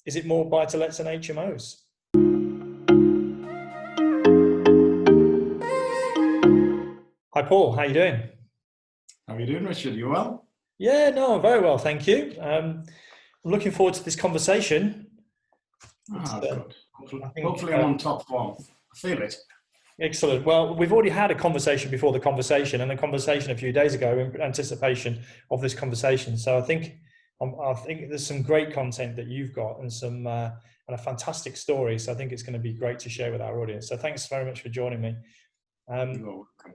is it more buy-to-lets and HMOs? Hi, Paul. How you doing? How are you doing, Richard? You well? Yeah, no, very well, thank you. I'm looking forward to this conversation. Good. I think, Hopefully I'm on top form. I feel it. excellent. Well, we've already had a conversation before the conversation, and a conversation a few days ago in anticipation of this conversation. So I think there's some great content that you've got and and a fantastic story. So I think it's going to be great to share with our audience. So thanks very much for joining me. You're welcome.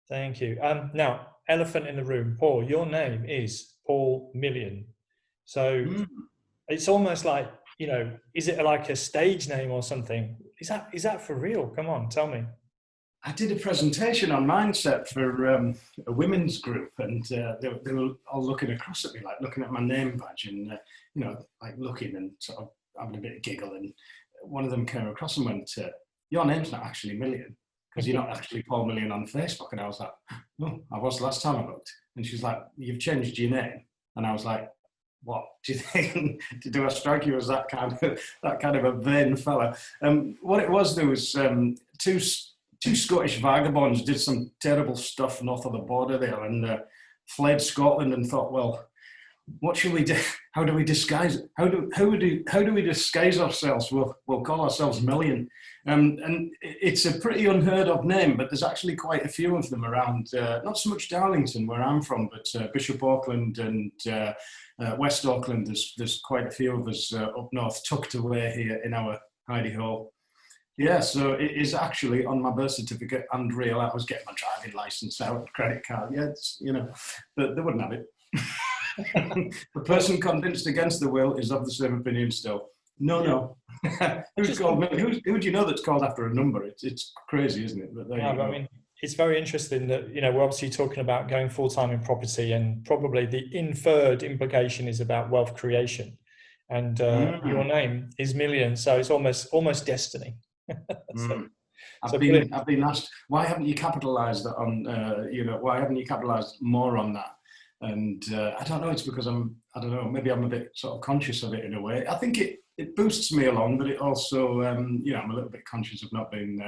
Thank you. Now, elephant in the room, Paul. Your name is Paul Million. So it's almost like, is it like a stage name or something? Is that for real? Come on, tell me. I did a presentation on mindset for a women's group, and they were all looking across at me, like looking at my name badge, and like looking and sort of having a bit of giggle. And one of them came across and went, "Your name's not actually Million, because you're not actually Paul Million on Facebook." And I was like, "No, I was last time I looked." And she's like, "You've changed your name." And I was like, "What do you think? Do I strike you as that kind of a vain fella?" What it was, there was two Scottish vagabonds did some terrible stuff north of the border there, and fled Scotland and thought, well, what should we do? How do we disguise it? How do we disguise ourselves? We'll call ourselves Million. And it's a pretty unheard of name, but there's actually quite a few of them around. Not so much Darlington, where I'm from, but Bishop Auckland and West Auckland. There's quite a few of us up north, tucked away here in our hidey hole. Yeah, so it is actually on my birth certificate and real. I was getting my driving license out, credit card. Yeah, but they wouldn't have it. The person convinced against the will is of the same opinion still. No. Who's called me? Who do you know that's called after a number? It's crazy, isn't it? But I mean, it's very interesting that, we're obviously talking about going full-time in property, and probably the inferred implication is about wealth creation. And your name is Million, so it's almost destiny. I've been asked, why haven't you capitalized on why haven't you capitalized more on that? And I don't know, it's because maybe I'm a bit sort of conscious of it in a way. I think it boosts me along, but it also I'm a little bit conscious of not being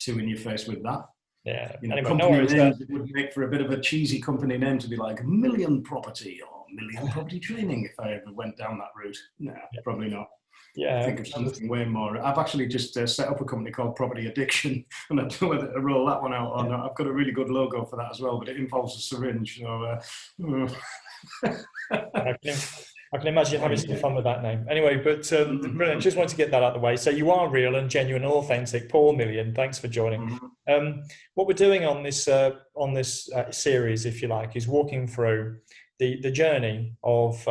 too in your face with that. Yeah, company names, it would make for a bit of a cheesy company name to be like Million Property or Million Property Training if I ever went down that route. No, probably not. Yeah, think of something way more. I've actually just set up a company called Property Addiction, and I don't know whether to roll that one out or not. I've got a really good logo for that as well, but it involves a syringe. So I can imagine having some fun with that name. Anyway, but brilliant. Just wanted to get that out of the way. So you are real and genuine and authentic, Paul Million. Thanks for joining. What we're doing on this series, if you like, is walking through the journey of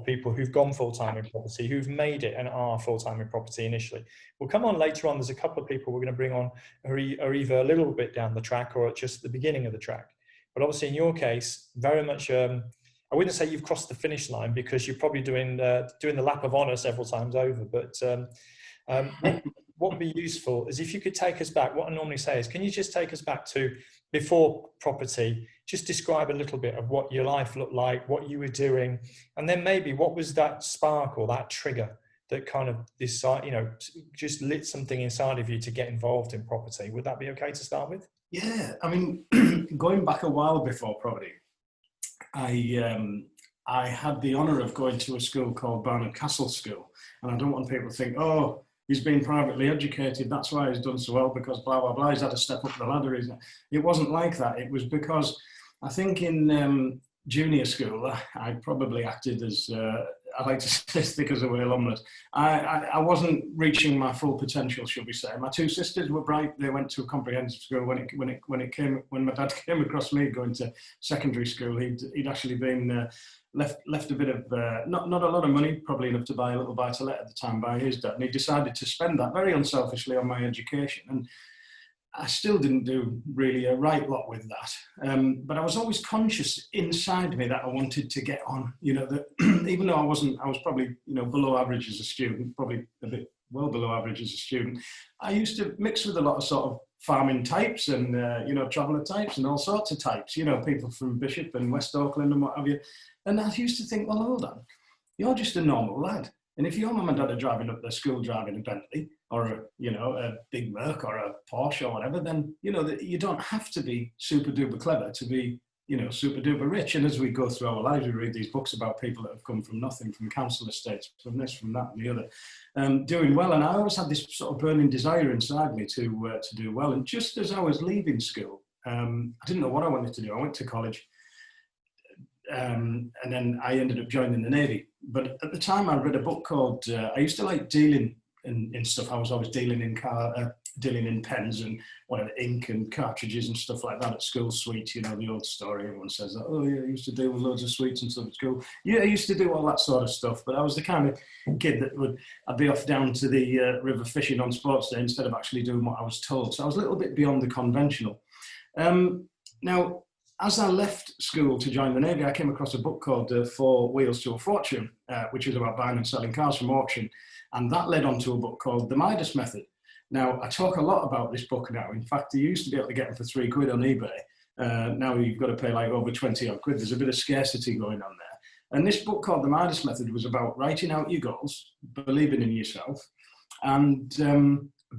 people who've gone full-time in property, who've made it and are full-time in property initially. We'll come on later on. There's a couple of people we're going to bring on who are either a little bit down the track or at just the beginning of the track. But obviously in your case, very much, I wouldn't say you've crossed the finish line, because you're probably doing the lap of honor several times over. But what would be useful is if you could take us back. What I normally say is, can you just take us back to before property? Just describe a little bit of what your life looked like, what you were doing, and then maybe what was that spark or that trigger that kind of just lit something inside of you to get involved in property. Would that be okay to start with? Yeah, I mean, going back a while before property, I had the honour of going to a school called Barnard Castle School, and I don't want people to think, oh, he's been privately educated, that's why he's done so well, because blah, blah, blah, he's had to step up the ladder. It wasn't like that. It was because I think in junior school, I probably acted as, I like to say, thick as a whale omelette. I wasn't reaching my full potential, shall we say. My two sisters were bright. They went to a comprehensive school. When my dad came across me going to secondary school, he'd actually been left a bit of, not a lot of money, probably enough to buy a little buy-to-let at the time by his dad. And he decided to spend that very unselfishly on my education. And I still didn't do really a right lot with that. But I was always conscious inside me that I wanted to get on, that even though I was probably, below average as a student, probably a bit well below average as a student. I used to mix with a lot of sort of farming types and, traveller types and all sorts of types, people from Bishop and West Auckland and what have you. And I used to think, well, hold on, you're just a normal lad. And if your mum and dad are driving up their school driving a Bentley or a big Merc or a Porsche or whatever, then you don't have to be super duper clever to be super duper rich. And as we go through our lives, we read these books about people that have come from nothing, from council estates, from this, from that, and the other, doing well. And I always had this sort of burning desire inside me to do well. And just as I was leaving school, I didn't know what I wanted to do. I went to college, and then I ended up joining the Navy. But at the time, I read a book called. I used to like dealing in stuff. I was always dealing in pens and whatever, ink and cartridges and stuff like that at school sweets, the old story. Everyone says that, oh yeah, I used to deal with loads of sweets and stuff at school. Yeah, I used to do all that sort of stuff, but I was the kind of kid that I'd be off down to the river fishing on sports day instead of actually doing what I was told. So I was a little bit beyond the conventional. Now, as I left school to join the Navy, I came across a book called Four Wheels to a Fortune, which was about buying and selling cars from auction. And that led on to a book called The Midas Method. Now, I talk a lot about this book now. In fact, you used to be able to get them for £3 on eBay. Now you've got to pay like over 20 odd quid. There's a bit of scarcity going on there. And this book called The Midas Method was about writing out your goals, believing in yourself, and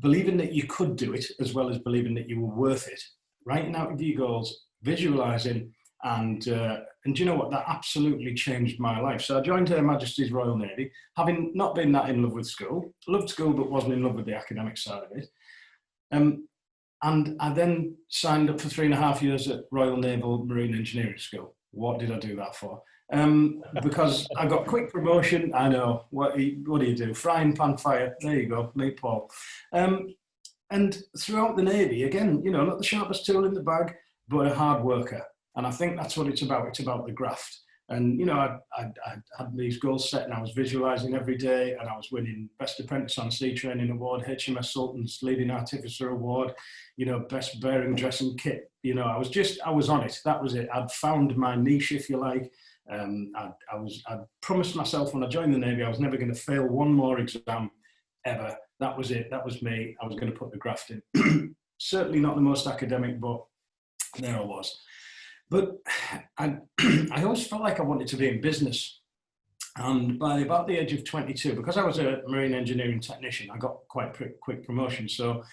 believing that you could do it, as well as believing that you were worth it. Writing out your goals, visualizing, and you know what, that absolutely changed my life. So I joined Her Majesty's Royal Navy, having not been that in love with school. Loved school, but wasn't in love with the academic side of it. And I then signed up for 3.5 years at Royal Naval Marine Engineering School. What did I do that for? Because I got quick promotion. I know, what do you do? Frying pan fire. There you go, meet Paul. And throughout the Navy, again, not the sharpest tool in the bag, but a hard worker. And I think that's what it's about. It's about the graft. And, I had these goals set and I was visualizing every day, and I was winning Best Apprentice on Sea Training Award, HMS Sultan's Leading Artificer Award, Best Bearing Dressing Kit. I was on it. That was it. I'd found my niche, if you like. I promised myself when I joined the Navy, I was never going to fail one more exam ever. That was it. That was me. I was going to put the graft in. Certainly not the most academic, but there I was. But I always felt like I wanted to be in business. And by about the age of 22, because I was a marine engineering technician, I got quite quick promotion. So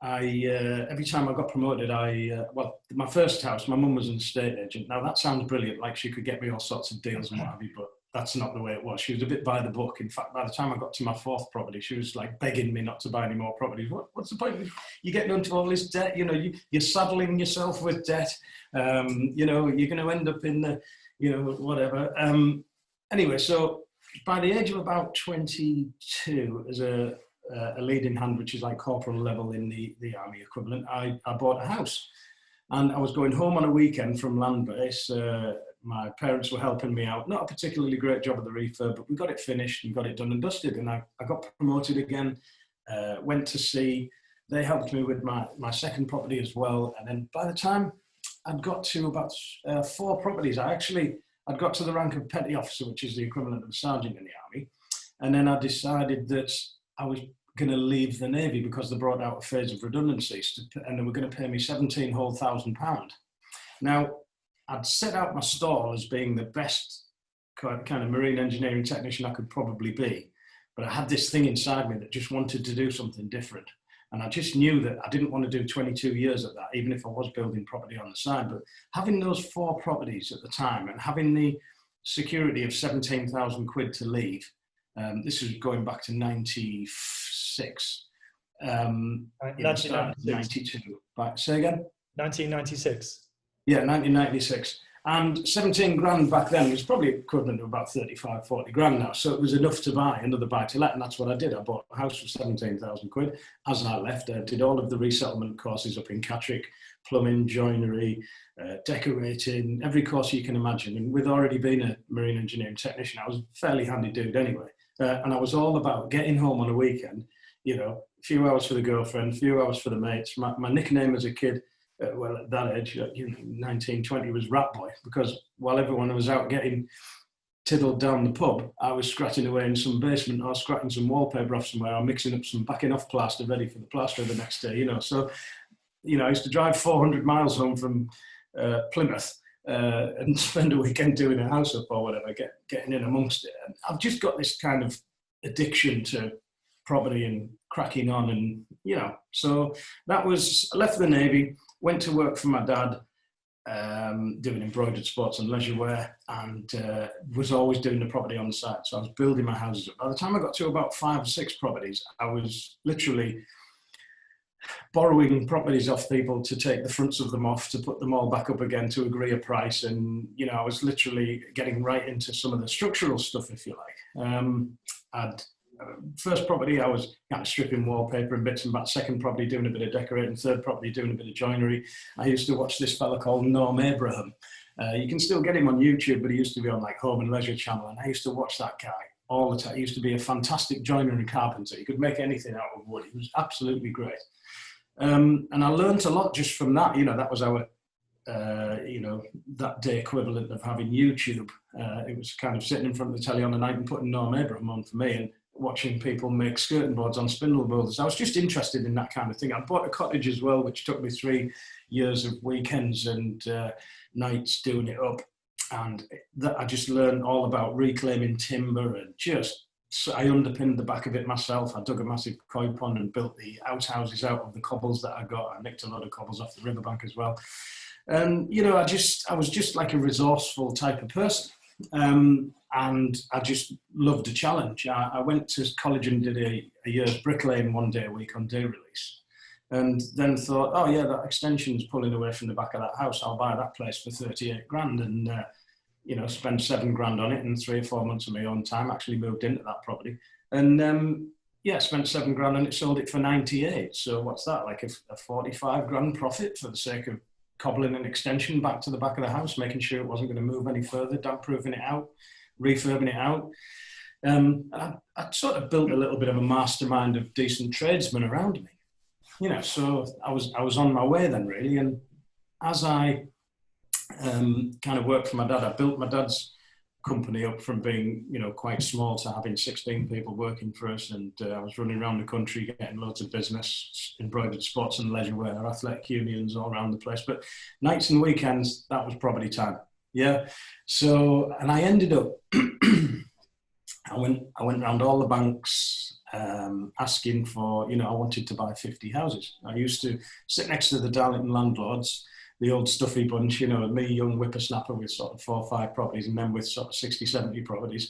every time I got promoted, my first house, my mum was an estate agent. Now that sounds brilliant, like she could get me all sorts of deals and what have you, but that's not the way it was. She was a bit by the book. In fact, by the time I got to my 4th property, she was like begging me not to buy any more properties. What's the point? You're getting into all this debt, you're saddling yourself with debt. You're going to end up in the, whatever. Anyway, so by the age of about 22, as a leading hand, which is like corporal level in the army equivalent, I bought a house. And I was going home on a weekend from land base. My parents were helping me out. Not a particularly great job at the refurb, but we got it finished and got it done and dusted. And I got promoted again, went to sea. They helped me with my second property as well. And then by the time I'd got to about 4 properties, I'd got to the rank of petty officer, which is the equivalent of a sergeant in the army. And then I decided that I was going to leave the Navy because they brought out a phase of redundancies and they were going to pay me £17,000. Now, I'd set out my stall as being the best kind of marine engineering technician I could probably be, but I had this thing inside me that just wanted to do something different. And I just knew that I didn't want to do 22 years at that, even if I was building property on the side. But having those 4 properties at the time and having the security of 17,000 quid to leave, this was going back to 96. 1996. Say again? 1996. Yeah, 1996. And 17 grand back then was probably equivalent to about 35, 40 grand now. So it was enough to buy another buy-to-let, and that's what I did. I bought a house for 17,000 quid. As I left, I did all of the resettlement courses up in Catterick, plumbing, joinery, decorating, every course you can imagine. And with already being a marine engineering technician, I was a fairly handy dude anyway. And I was all about getting home on a weekend, a few hours for the girlfriend, a few hours for the mates. My nickname as a kid, well, at that age, 19, 20, was Rat Boy, because while everyone was out getting tiddled down the pub, I was scratching away in some basement or scratching some wallpaper off somewhere or mixing up some backing off plaster ready for the plaster the next day, So, I used to drive 400 miles home from Plymouth and spend a weekend doing a house up or whatever, getting in amongst it. And I've just got this kind of addiction to property and cracking on, and so that was, I left the Navy, went to work for my dad, doing embroidered sports and leisure wear, and was always doing the property on the side. So I was building my houses up. By the time I got to about 5 or 6 properties, I was literally borrowing properties off people to take the fronts of them off, to put them all back up again, to agree a price. And, I was literally getting right into some of the structural stuff, if you like. First property, I was kind of stripping wallpaper and bits and bats. Second property, doing a bit of decorating. Third property, doing a bit of joinery. I used to watch this fella called Norm Abraham. You can still get him on YouTube, but he used to be on like Home and Leisure Channel. And I used to watch that guy all the time. He used to be a fantastic joiner and carpenter. He could make anything out of wood. He was absolutely great. And I learned a lot just from that. That was our, that day equivalent of having YouTube. It was kind of sitting in front of the telly on the night and putting Norm Abraham on for me, and watching people make skirting boards on spindle builders. I was just interested in that kind of thing. I bought a cottage as well, which took me 3 years of weekends and nights doing it up. And that I just learned all about reclaiming timber, and I underpinned the back of it myself. I dug a massive koi pond and built the outhouses out of the cobbles that I got. I nicked a lot of cobbles off the riverbank as well. And, I was just like a resourceful type of person. And I just loved a challenge. I went to college and did a year's bricklaying 1 day a week on day release. And then thought, oh yeah, that extension's pulling away from the back of that house. I'll buy that place for 38 grand and, spend 7 grand on it in 3 or 4 months of my own time. Actually moved into that property. And spent 7 grand on it, sold it for 98. So what's that, like a 45 grand profit for the sake of cobbling an extension back to the back of the house, making sure it wasn't going to move any further, damp-proofing it out, refurbing it out. I sort of built a little bit of a mastermind of decent tradesmen around me, so I was on my way then, really. And as I kind of worked for my dad, I built my dad's company up from being, quite small to having 16 people working for us. And I was running around the country getting loads of business, embroidered sports and leisure wear, athletic unions all around the place. But nights and weekends, that was property time. Yeah. So, and I ended up, I went around all the banks asking for, I wanted to buy 50 houses. I used to sit next to the Darlington landlords, the old stuffy bunch, me, young whippersnapper with sort of 4 or 5 properties, and then with sort of 60, 70 properties,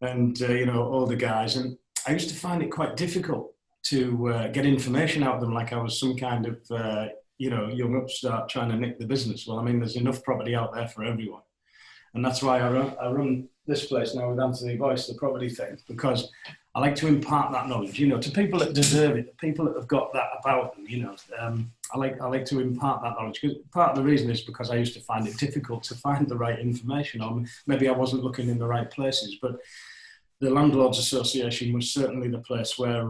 and, older guys. And I used to find it quite difficult to get information out of them, like I was some kind of, young upstart trying to nick the business. Well, I mean, there's enough property out there for everyone. And that's why I run this place now with Anthony Boyce, the property thing, because I like to impart that knowledge, to people that deserve it, people that have got that about them, I like to impart that knowledge. Because part of the reason is because I used to find it difficult to find the right information, or maybe I wasn't looking in the right places. But the Landlords Association was certainly the place where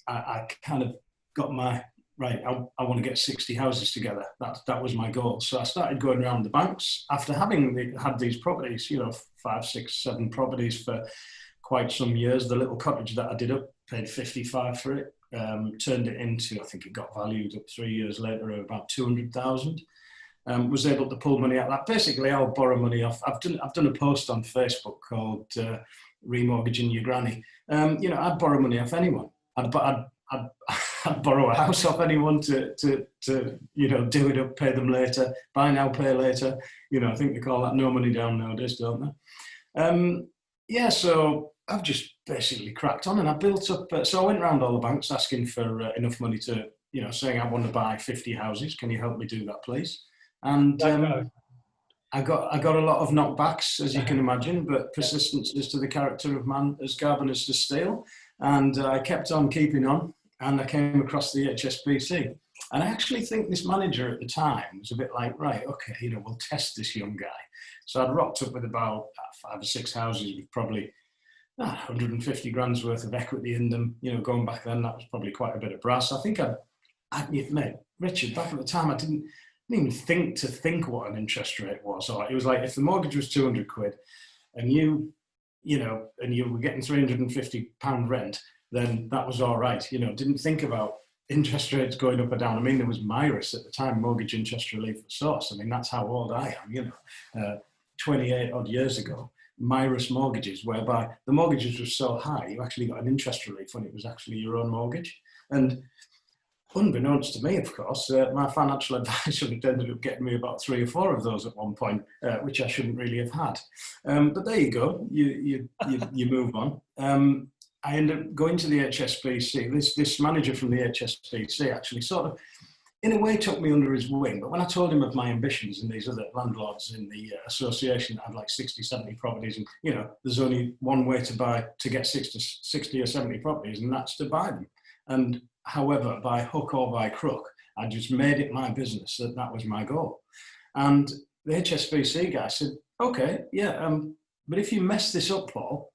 I kind of got my, right, I want to get 60 houses together. That was my goal. So I started going around the banks after having had these properties, 5, 6, 7 properties for quite some years. The little cottage that I did up, paid 55 for it, turned it into, I think it got valued up 3 years later at about 200,000. Was able to pull money out of that. Basically, I'll borrow money off. I've done a post on Facebook called Remortgaging Your Granny. I'd borrow money off anyone. I'd borrow a house off anyone to do it up, pay them later, buy now, pay later. I think they call that no money down nowadays, don't they? So I've just basically cracked on, and I built up. So I went around all the banks asking for enough money to, saying I want to buy 50 houses. Can you help me do that, please? And I got a lot of knockbacks, as you can imagine, but persistence is to the character of man as carbon is to steel. And I kept on keeping on, and I came across the HSBC. And I actually think this manager at the time was a bit like, right, okay, we'll test this young guy. So I'd rocked up with about 5 or 6 houses with probably 150 grand's worth of equity in them. Going back then, that was probably quite a bit of brass. I think mate, Richard, back at the time, I didn't even think what an interest rate was. Or it was like, if the mortgage was 200 quid and you were getting £350 rent, then that was all right. Didn't think about interest rates going up or down. I mean, there was MIRAS at the time, Mortgage Interest Relief Source. I mean, that's how old I am, 28 odd years ago. Mirus mortgages, whereby the mortgages were so high, you actually got an interest relief when it was actually your own mortgage. And unbeknownst to me, of course, my financial advisor had ended up getting me about 3 or 4 of those at one point, which I shouldn't really have had. But there you go, you move on. I ended up going to the HSBC. This manager from the HSBC actually sort of, in a way, took me under his wing. But when I told him of my ambitions and these other landlords in the association that had like 60, 70 properties, and there's only one way to get 60 or 70 properties, and that's to buy them. And however, by hook or by crook, I just made it my business that was my goal. And the HSBC guy said, okay, yeah, but if you mess this up, Paul,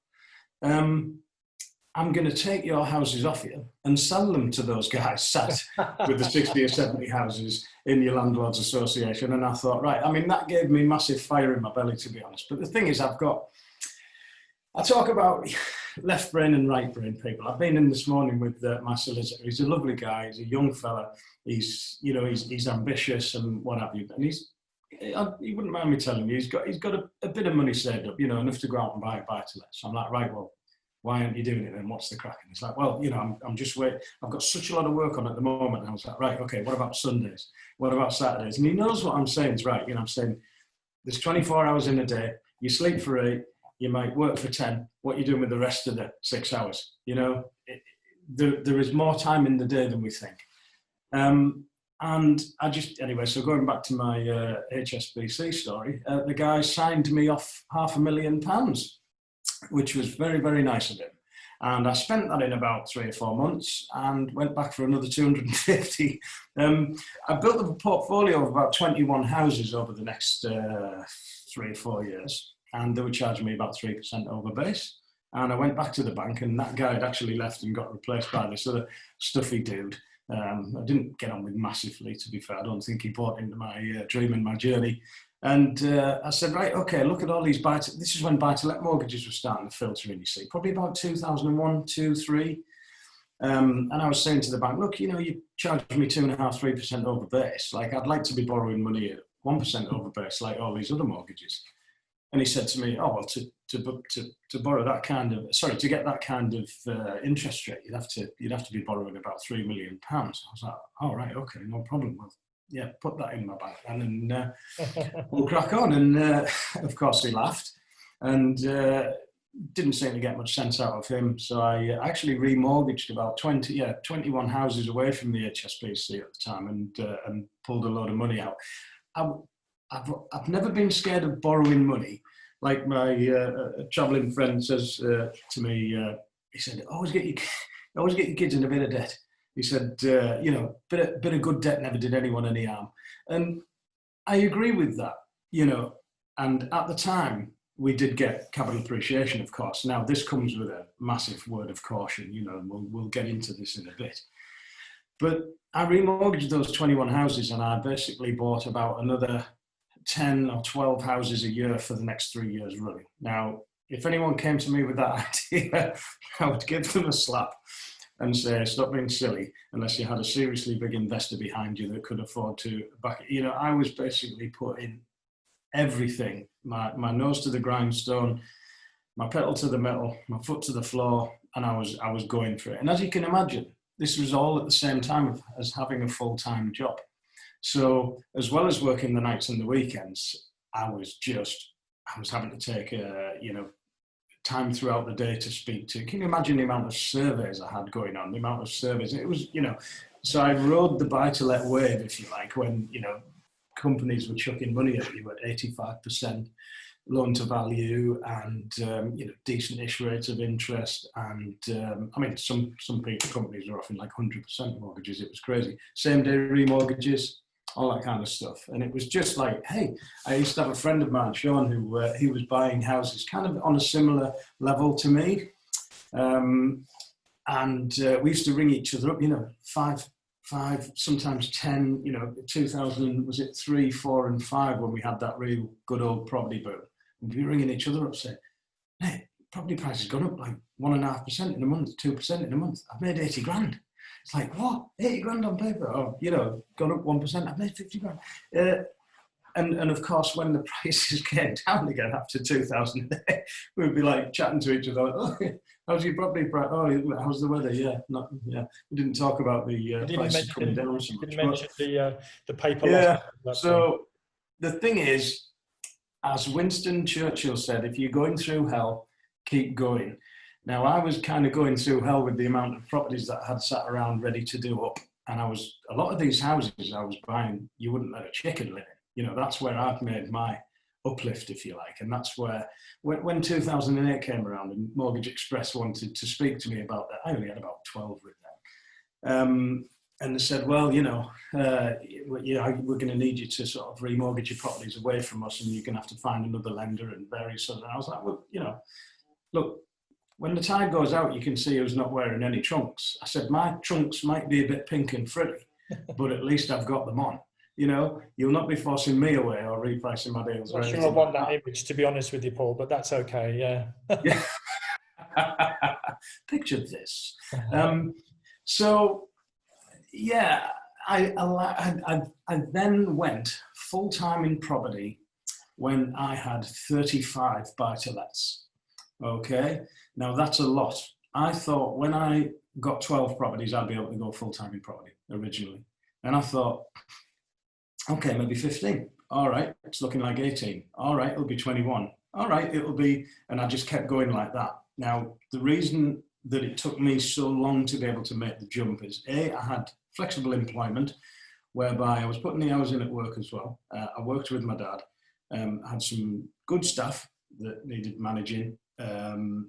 I'm going to take your houses off you and sell them to those guys sat with the 60 or 70 houses in your landlords association. And I thought, right, I mean, that gave me massive fire in my belly, to be honest. But the thing is, I talk about left brain and right brain people. I've been in this morning with my solicitor. He's a lovely guy. He's a young fella. He's ambitious and what have you. And he wouldn't mind me telling you, he's got a bit of money saved up, enough to go out and buy a buy-to-let. So I'm like, right, well, why aren't you doing it then? What's the crack? And he's like, well, I'm just waiting. I've got such a lot of work on at the moment. And I was like, right, okay, what about Sundays? What about Saturdays? And he knows what I'm saying is right. I'm saying there's 24 hours in a day. You sleep for 8. You might work for 10. What are you doing with the rest of the 6 hours? There is more time in the day than we think. And anyway, so going back to my HSBC story, the guy signed me off £500,000, which was very, very nice of him. And I spent that in about 3 or 4 months and went back for another 250. I built up a portfolio of about 21 houses over the next 3 or 4 years. And they were charging me about 3% over base. And I went back to the bank, and that guy had actually left and got replaced by this other stuffy dude. I didn't get on with massively, to be fair. I don't think he bought into my dream and my journey. And I said, right, okay, look at all these this is when buy-to-let mortgages were starting to filter in, you see, probably about 2001, 2, 3. And I was saying to the bank, look, you charged me 2.5%, 3% over base. Like, I'd like to be borrowing money at 1% over base, like all these other mortgages. And he said to me, oh, well, to borrow that kind of, to get that kind of interest rate, you'd have to be borrowing about £3 million. I was like, oh, right, okay, no problem. Well, yeah, put that in my bank then, and we'll crack on. And of course, he laughed, and didn't seem to get much sense out of him. So I actually remortgaged about 21 houses away from the HSBC at the time, and pulled a load of money out. I've never been scared of borrowing money. Like my travelling friend says to me, he said, always get your kids in a bit of debt. He said, bit of good debt never did anyone any harm. And I agree with that, and at the time we did get capital appreciation, of course. Now this comes with a massive word of caution, and we'll get into this in a bit. But I remortgaged those 21 houses, and I basically bought about another 10 or 12 houses a year for the next 3 years running. Now, if anyone came to me with that idea, I would give them a slap and say, stop being silly, unless you had a seriously big investor behind you that could afford to back it. I was basically putting everything, my nose to the grindstone, my pedal to the metal, my foot to the floor, and I was going for it. And as you can imagine, this was all at the same time as having a full-time job. So as well as working the nights and the weekends, I was having to take, time throughout the day to speak to. Can you imagine the amount of surveys I had going on, the amount of surveys? It was, so I rode the buy-to-let wave, if you like, when, companies were chucking money at you at 85% loan to value and, decent-ish rates of interest. And, some companies were offering like 100% mortgages. It was crazy. Same-day remortgages, all that kind of stuff. And it was just like, hey, I used to have a friend of mine, Sean, who he was buying houses kind of on a similar level to me. And we used to ring each other up, five, sometimes 10, 2000, was it 3, 4 and 5 when we had that real good old property boom. We'd be ringing each other up saying, hey, property price has gone up like 1.5% in a month, 2% in a month. I've made 80 grand. It's like, what? 80 grand on paper? Or, gone up 1%. I've made 50 grand. And of course, when the prices came down again after 2008, we'd be like chatting to each other. Oh, how's your property price? Oh, how's the weather? Yeah, yeah. We didn't talk about the prices coming down so much. You didn't mention the paper yeah. loss. So the thing is, as Winston Churchill said, if you're going through hell, keep going. Now, I was kind of going through hell with the amount of properties that I had sat around ready to do up. And a lot of these houses I was buying, you wouldn't let a chicken live in. You know, that's where I've made my uplift, if you like. And that's where, when 2008 came around and Mortgage Express wanted to speak to me about that, I only had about 12 with them. And they said, well, you know, we're going to need you to sort of remortgage your properties away from us, and you're going to have to find another lender and various other. And I was like, well, you know, look, when the tide goes out, you can see who's not wearing any trunks. I said, my trunks might be a bit pink and frilly, but at least I've got them on. You know, you'll not be forcing me away or repricing my deals. I'm not sure I want that image, to be honest with you, Paul, but that's okay, yeah. Yeah. Picture this. So, yeah, I then went full-time in property when I had 35 buy-to-lets. Okay, now that's a lot. I thought when I got 12 properties, I'd be able to go full-time in property originally. And I thought, okay, maybe 15. All right, it's looking like 18. All right, it'll be 21. All right, it'll be, and I just kept going like that. Now, the reason that it took me so long to be able to make the jump is, A, I had flexible employment, whereby I was putting the hours in at work as well. I worked with my dad, had some good staff that needed managing, and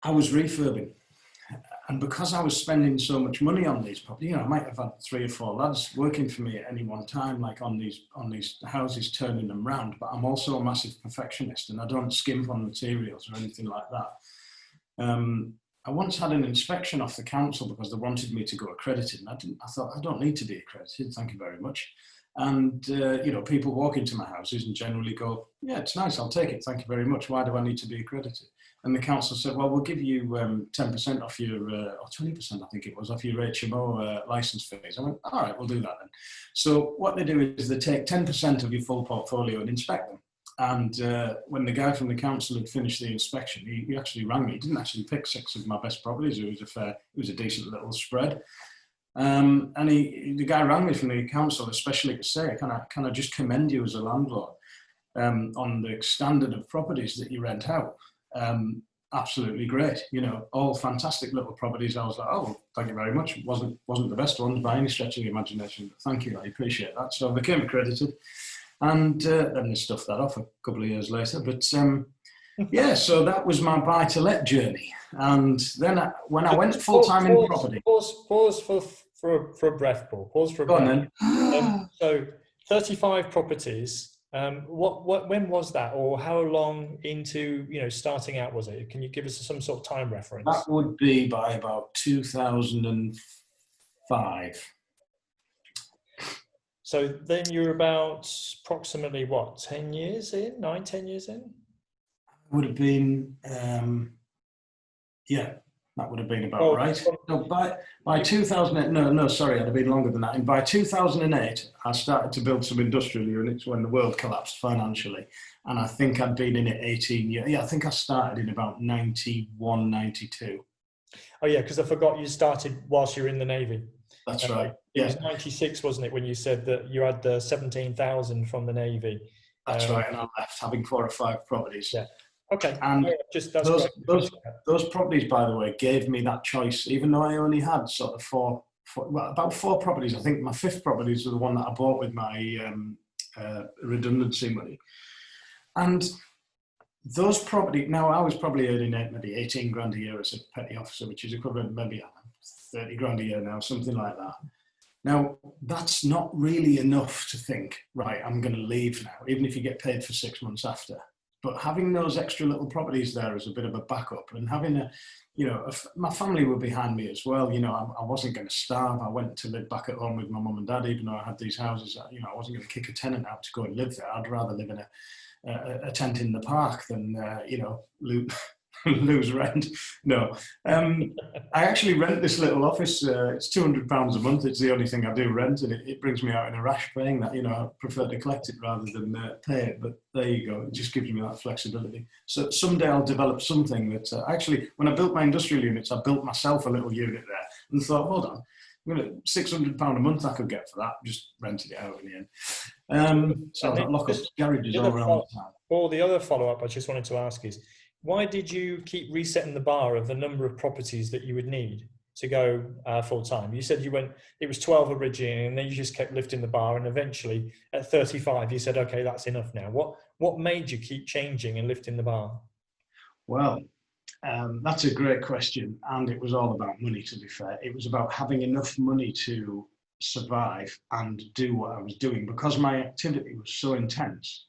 I was refurbing. And because I was spending so much money on these properties, you know, I might have had 3 or 4 lads working for me at any one time, like on these houses, turning them round. But I'm also a massive perfectionist, and I don't skimp on materials or anything like that. I once had an inspection off the council because they wanted me to go accredited, and I thought, I don't need to be accredited, thank you very much. And, you know, people walk into my houses and generally go, yeah, it's nice, I'll take it, thank you very much. Why do I need to be accredited? And the council said, well, we'll give you 10% off your, or 20%, I think it was, off your HMO license fees. I went, all right, we'll do that then. So what they do is they take 10% of your full portfolio and inspect them. And when the guy from the council had finished the inspection, he actually rang me. He didn't actually pick 6 of my best properties. It was a decent little spread. And the guy rang me from the council, especially to say, can I just commend you as a landlord on the standard of properties that you rent out? Absolutely great, you know, all fantastic little properties. I was like, oh, thank you very much. It wasn't the best ones by any stretch of the imagination, but thank you, I appreciate that. So I became accredited, and then they stuffed that off a couple of years later. But yeah, so that was my buy-to-let journey. And then when I went full-time in property... Pause for a breath, Paul. Pause for a breath. So 35 properties. When was that, or how long into, you know, starting out was it? Can you give us some sort of time reference? That would be by about 2005. So then you're about approximately what, 10 years in? 10 years in? Would have been, yeah, that would have been about right. No, by 2008, no, sorry, I'd have been longer than that. And by 2008, I started to build some industrial units when the world collapsed financially. And I think I'd been in it 18 years. Yeah, I think I started in about 91, 92. Oh yeah, because I forgot you started whilst you were in the Navy. That's right. It was 96, wasn't it, when you said that you had the 17,000 from the Navy? That's right, and I left having 4 or 5 properties. Yeah. Okay. And those properties, by the way, gave me that choice, even though I only had sort of about 4 properties. I think my 5th property was the one that I bought with my redundancy money. And those properties, now I was probably earning maybe 18 grand a year as a petty officer, which is equivalent maybe 30 grand a year now, something like that. Now, that's not really enough to think, right, I'm going to leave now, even if you get paid for 6 months after. But having those extra little properties there as a bit of a backup, and having my family were behind me as well. You know, I wasn't going to starve. I went to live back at home with my mum and dad, even though I had these houses. You know, I wasn't going to kick a tenant out to go and live there. I'd rather live in a tent in the park than, you know, lose rent. No, I actually rent this little office. It's £200 a month. It's the only thing I do rent, and it brings me out in a rash paying that. I prefer to collect it rather than pay it. But there you go. It just gives me that flexibility. So someday I'll develop something that actually, when I built my industrial units, I built myself a little unit there and thought, hold on, £600 a month I could get for that. Just rented it out in the end. So I've got lock-up garages all around the town. Or the other follow-up I just wanted to ask is, why did you keep resetting the bar of the number of properties that you would need to go full-time? You said it was 12 originally, and then you just kept lifting the bar, and eventually at 35 you said, okay, that's enough now. What made you keep changing and lifting the bar? Well, that's a great question, and it was all about money, to be fair. It was about having enough money to survive and do what I was doing, because my activity was so intense.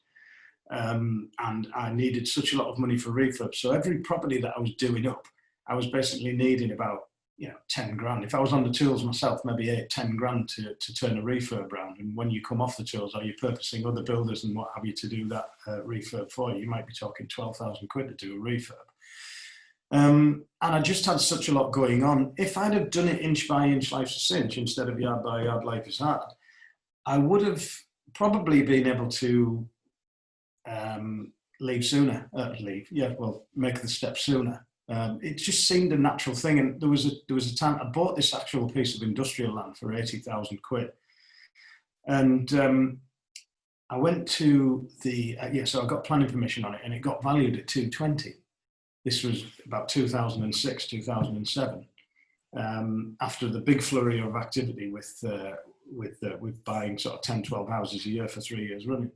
And I needed such a lot of money for refurb. So every property that I was doing up, I was basically needing about 10 grand. If I was on the tools myself, maybe 8-10 grand to turn a refurb round. And when you come off the tools, or you're purposing other builders and what have you to do that refurb for you, you might be talking 12,000 quid to do a refurb. And I just had such a lot going on. If I'd have done it inch by inch, life's a cinch, instead of yard by yard, life is hard, I would have probably been able to leave sooner. Make the step sooner. It just seemed a natural thing. And there was a time I bought this actual piece of industrial land for 80,000 quid, and I went to so I got planning permission on it, and it got valued at 220. This was about 2006, 2007, after the big flurry of activity with buying sort of 10, 12 houses a year for 3 years running.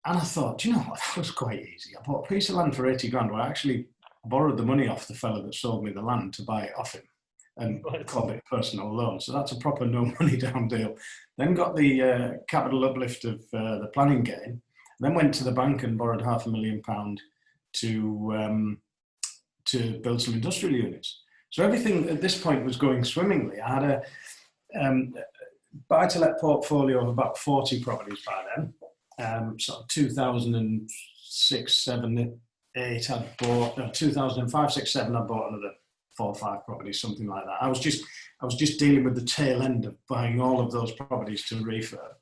And I thought, do you know what, that was quite easy. I bought a piece of land for 80 grand. Well, I actually borrowed the money off the fella that sold me the land to buy it off him, and called it a personal loan. So that's a proper no money down deal. Then got the capital uplift of the planning gain. Then went to the bank and borrowed £500,000 to build some industrial units. So everything at this point was going swimmingly. I had a buy-to-let portfolio of about 40 properties by then. Sort of 2006, 7, 8, I'd bought, 2005, 6, 7, I bought another 4 or 5 properties, something like that. I was just dealing with the tail end of buying all of those properties to refurb.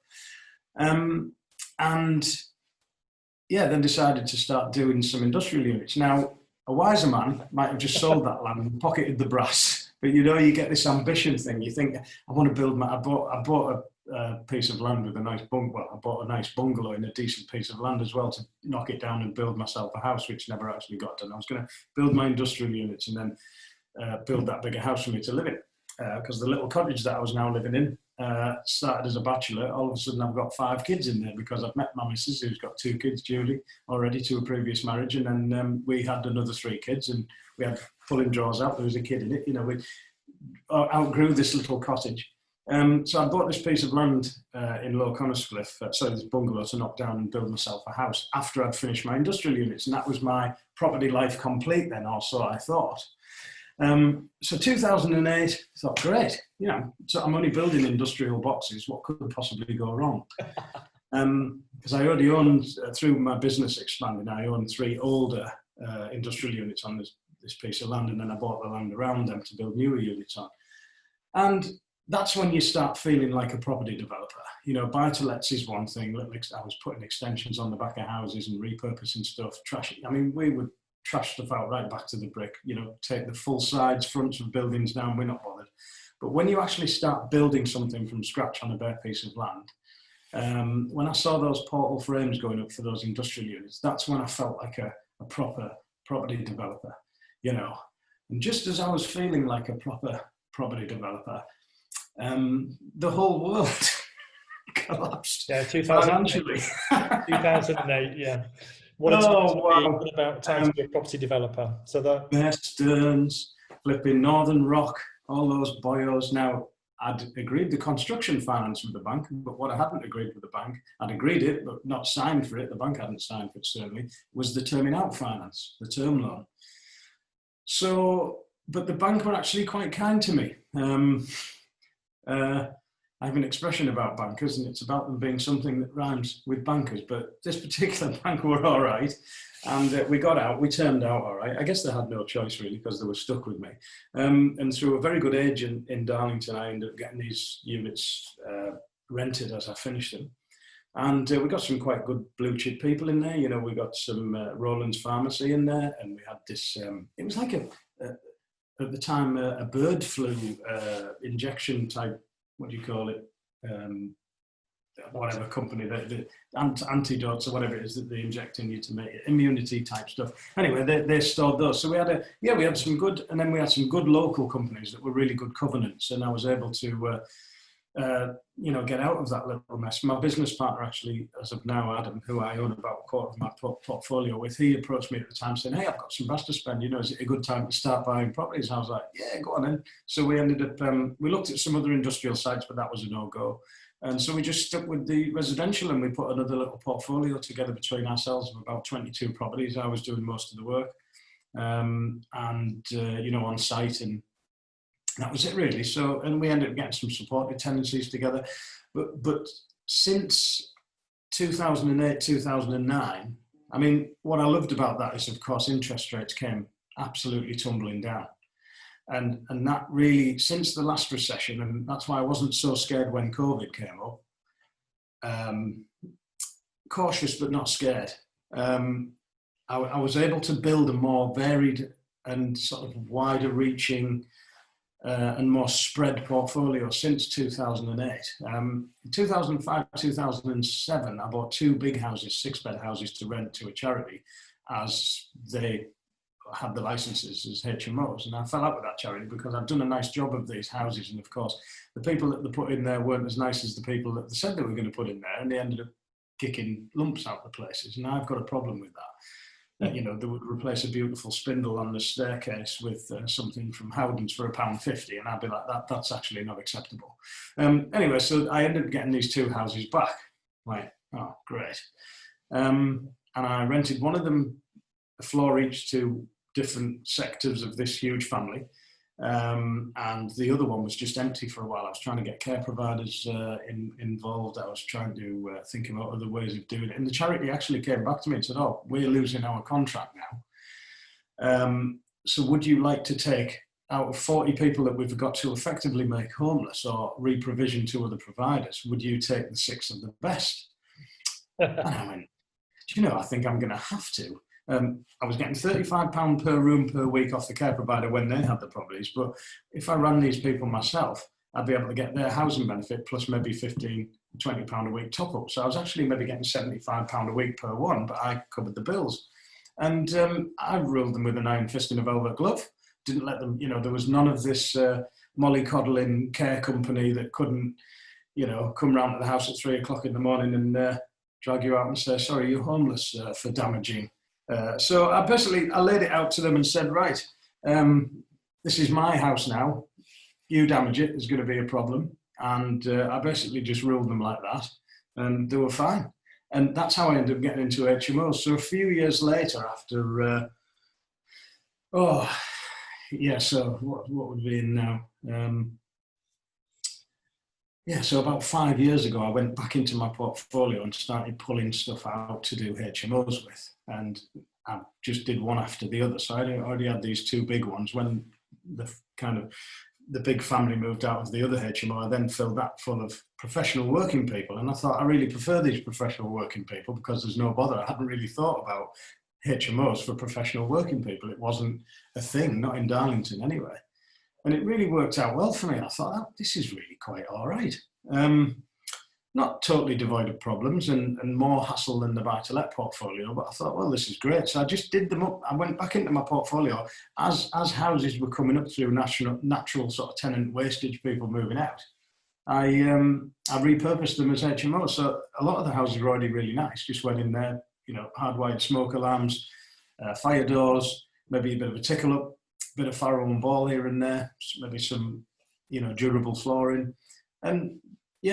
Then decided to start doing some industrial units. Now, a wiser man might have just sold that land and pocketed the brass, but you get this ambition thing. You think, I want to build I bought a piece of land with a nice I bought a nice bungalow in a decent piece of land as well to knock it down and build myself a house, which never actually got done. I was going to build my industrial units and then build that bigger house for me to live in, because the little cottage that I was now living in started as a bachelor. All of a sudden I've got 5 kids in there, because I've met my missus, who's got 2 kids, Julie, already, to a previous marriage, and then we had another 3 kids, and we had pulling drawers out. There was a kid in it. We outgrew this little cottage. So I bought this piece of land in Low Coniscliffe, this bungalow, to knock down and build myself a house after I'd finished my industrial units, and that was my property life complete then, also, I thought. So 2008, I thought, great, so I'm only building industrial boxes. What could possibly go wrong? Because I already owned, through my business expanding, I owned 3 older industrial units on this piece of land, and then I bought the land around them to build newer units on. And that's when you start feeling like a property developer. Buy-to-lets is one thing. I was putting extensions on the back of houses and repurposing stuff, trashing. I mean, we would trash stuff out right back to the brick, take the full sides, fronts of buildings down, we're not bothered. But when you actually start building something from scratch on a bare piece of land, when I saw those portal frames going up for those industrial units, that's when I felt like a proper property developer, And just as I was feeling like a proper property developer, the whole world collapsed. Yeah, 2008. 2008, yeah. What about time to be a property developer? So that Bear Stearns, flipping Northern Rock, all those boyos. Now, I'd agreed the construction finance with the bank, but what I hadn't agreed with the bank, I'd agreed it, but not signed for it, the bank hadn't signed for it certainly, was the terming out finance, the term loan. So, but the bank were actually quite kind to me. I have an expression about bankers, and it's about them being something that rhymes with bankers. But this particular bank were all right, and we got out. We turned out all right. I guess they had no choice really because they were stuck with me. And through a very good agent in Darlington, I ended up getting these units rented as I finished them. And we got some quite good blue chip people in there. You know, we got some Roland's Pharmacy in there, and we had this. It was like at the time a bird flu injection type. What do you call it? Whatever company, the antidotes or whatever it is that they inject in you to make it, immunity type stuff. Anyway, they stored those. So we had some good, and then we had some good local companies that were really good covenants, and I was able to. Get out of that little mess. My business partner, actually, as of now, Adam, who I own about a quarter of my portfolio with, he approached me at the time saying, "Hey, I've got some cash to spend. You know, is it a good time to start buying properties?" And I was like, "Yeah, go on then." So we ended up, we looked at some other industrial sites, but that was a no-go. And so we just stuck with the residential, and we put another little portfolio together between ourselves of about 22 properties. I was doing most of the work, on site, and that was it really. So, and we ended up getting some supported tenancies together. But since 2008, 2009, I mean, what I loved about that is, of course, interest rates came absolutely tumbling down. And that really, since the last recession, and that's why I wasn't so scared when COVID came up, cautious but not scared. I was able to build a more varied and sort of wider reaching and more spread portfolio since 2008. In 2005, 2007, I bought 2 big houses, 6-bed houses to rent to a charity as they had the licenses as HMOs. And I fell out with that charity because I'd done a nice job of these houses. And of course, the people that they put in there weren't as nice as the people that they said they were going to put in there. And they ended up kicking lumps out the places. And I've got a problem with that. You know, they would replace a beautiful spindle on the staircase with something from Howden's for £1.50, and I'd be like, that's actually not acceptable. Anyway, so I ended up getting these 2 houses back. Like, oh, great. And I rented one of them, a floor each, to different sectors of this huge family. And the other one was just empty for a while. I was trying to get care providers involved. I was trying to think about other ways of doing it. And the charity actually came back to me and said, "Oh, we're losing our contract now. So would you like to take, out of 40 people that we've got to effectively make homeless or re-provision to other providers, would you take the 6 of the best?" And I went, I think I'm going to have to. I was getting £35 per room per week off the care provider when they had the properties, but if I ran these people myself, I'd be able to get their housing benefit plus maybe £15, £20 a week top up. So I was actually maybe getting £75 a week per one, but I covered the bills. And I ruled them with an iron fist and a velvet glove. Didn't let them, there was none of this mollycoddling care company that couldn't, come round to the house at 3 o'clock in the morning and drag you out and say, "Sorry, you're homeless for damaging." So I laid it out to them and said, "Right, this is my house now. You damage it, there's going to be a problem." And I basically just ruled them like that, and they were fine. And that's how I ended up getting into HMOs. So a few years later, after, so what would be in now? So about 5 years ago, I went back into my portfolio and started pulling stuff out to do HMOs with. And I just did one after the other. So I already had these 2 big ones. When the big family moved out of the other HMO, I then filled that full of professional working people. And I thought, I really prefer these professional working people because there's no bother. I hadn't really thought about HMOs for professional working people. It wasn't a thing, not in Darlington anyway. And it really worked out well for me. I thought, oh, this is really quite all right. Not totally devoid of problems and more hassle than the buy-to-let portfolio, but I thought, well, this is great. So I just did them up. I went back into my portfolio as houses were coming up through natural sort of tenant wastage, people moving out. I repurposed them as HMOs. So a lot of the houses were already really nice. Just went in there, hardwired smoke alarms, fire doors, maybe a bit of a tickle-up, bit of Farrow and ball here and there, maybe some, durable flooring. And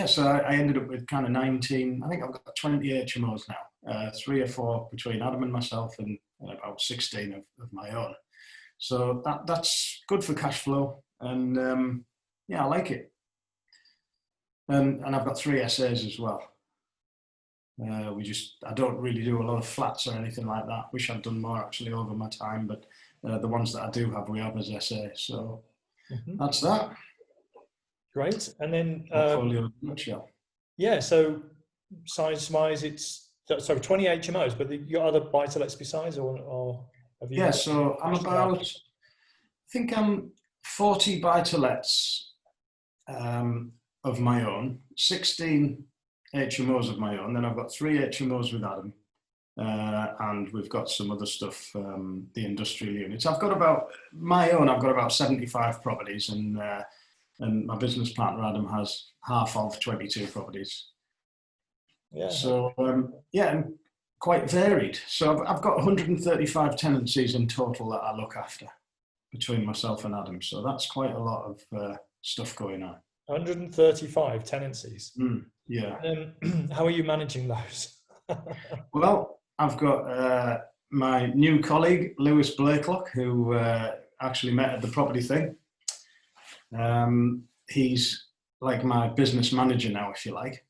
so I ended up with kind of 19, I think I've got 20 HMOs now, 3 or 4 between Adam and myself and about 16 of my own. So that's good for cash flow. And I like it. And I've got 3 essays as well. I don't really do a lot of flats or anything like that. Wish I'd done more actually over my time, but the ones that I do have, we have as essays. So that's that. Great. And then portfolio in a nutshell. Yeah, so size-wise, it's so 20 HMOs, but you got other buy-to-lets besides, or have you? Yeah, so I'm about, I think I'm 40 buy-to-lets of my own, 16 HMOs of my own. Then I've got 3 HMOs with Adam, and we've got some other stuff, the industrial units. I've got about 75 properties, and my business partner Adam has half of 22 properties. Yeah. So and quite varied. So I've got 135 tenancies in total that I look after between myself and Adam. So that's quite a lot of stuff going on. 135 tenancies. Yeah. How are you managing those? Well, I've got my new colleague, Lewis Blakelock, who actually met at the property thing. He's like my business manager now, if you like.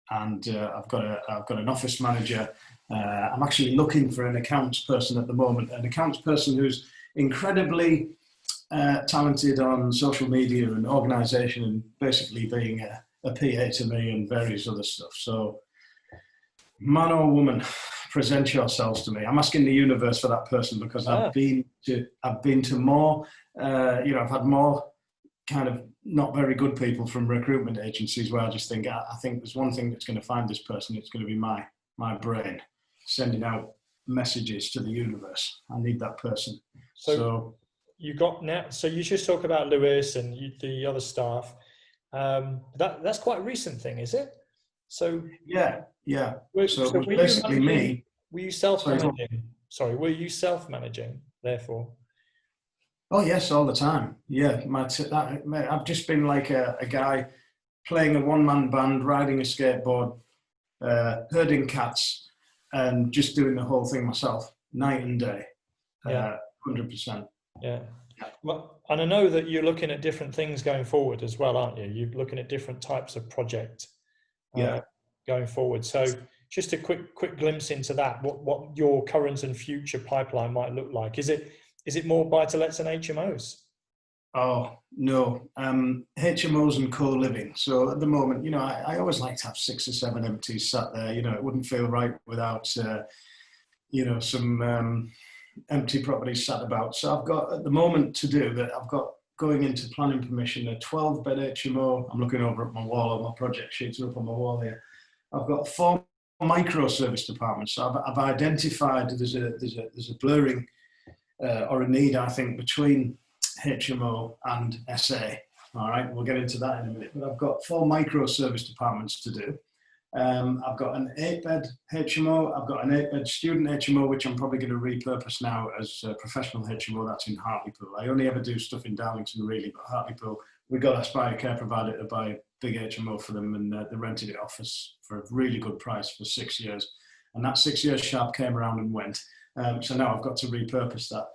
And I've got an office manager. I'm actually looking for an accounts person at the moment, an accounts person who's incredibly talented on social media and organisation, and basically being a PA to me and various other stuff. So, man or woman, present yourselves to me. I'm asking the universe for that person because I've been to more. I've had more kind of not very good people from recruitment agencies where I just think, I think there's one thing that's going to find this person. It's going to be my brain sending out messages to the universe. I need that person. So you got now. So you just talk about Lewis and the other staff. That's quite a recent thing, is it? So yeah. So basically me. Were you self-managing? Sorry, were you self-managing? Therefore. Oh yes, all the time. Yeah, I've just been like a guy playing a one-man band, riding a skateboard, herding cats, and just doing the whole thing myself, night and day. 100%. Yeah. Well, and I know that you're looking at different things going forward as well, aren't you? You're looking at different types of project going forward. So just a quick glimpse into that, what your current and future pipeline might look like. Is it more buy-to-lets and HMOs? Oh, no. HMOs and co-living. So at the moment, I always like to have 6 or 7 empties sat there. It wouldn't feel right without, some empty properties sat about. So I've got, at the moment, to do that, I've got going into planning permission, a 12-bed HMO. I'm looking over at my wall, all my project sheets are up on my wall here. I've got 4 micro-service departments. So I've identified there's a blurring or a need, I think, between HMO and SA. All right, we'll get into that in a minute. But I've got 4 micro-service departments to do. I've got an 8-bed HMO. I've got an 8-bed student HMO, which I'm probably going to repurpose now as a professional HMO. That's in Hartlepool. I only ever do stuff in Darlington, really, but Hartlepool, we got asked by a care provider to buy a big HMO for them, and they rented it off us for a really good price for 6 years. And that 6 years sharp came around and went. So now I've got to repurpose that.